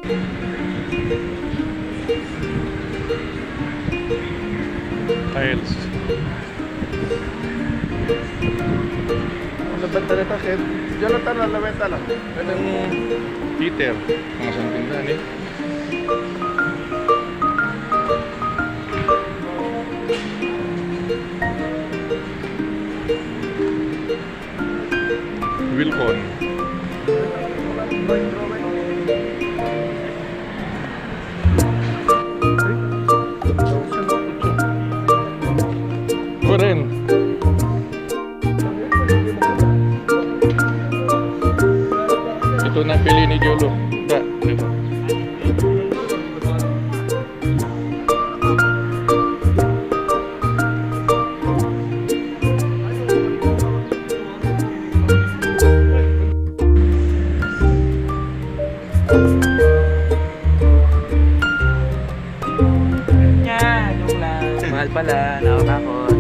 Tiles. Ano ba talaga kaya? Diyan lang tayo, lamenta lang. Anong heater? Mga isang tindahan eh. Wilcon. Ito rin. Ito na pili ni Jolo. Da, dito. Joke lang. Mahal pala, nakatakot.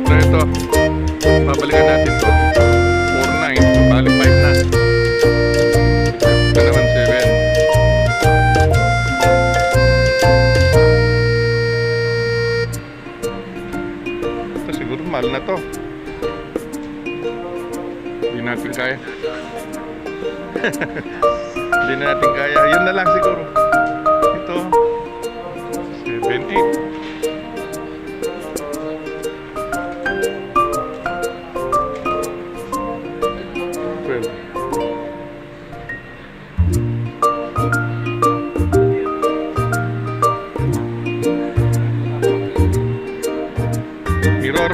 Na ito. Babalikan natin to. 4.9. Balik 5 na. Ito naman 7. Ito siguro mahal na to. Hindi natin kaya. Hindi natin kaya. Yun na lang siguro. Ito. 7, 8. Mirror.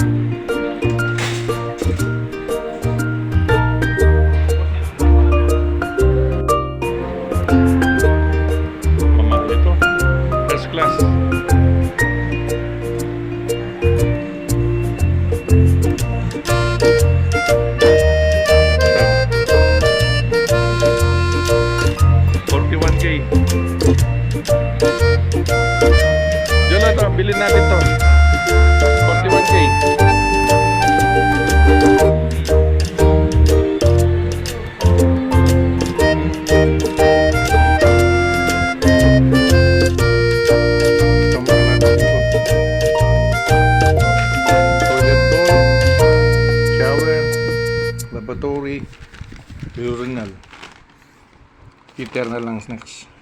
Mamahal ito. First class. $41K. Diyan na ito. Bilhin natin ito. 41K. Shower, lavatory, urinal. Heater na lang next.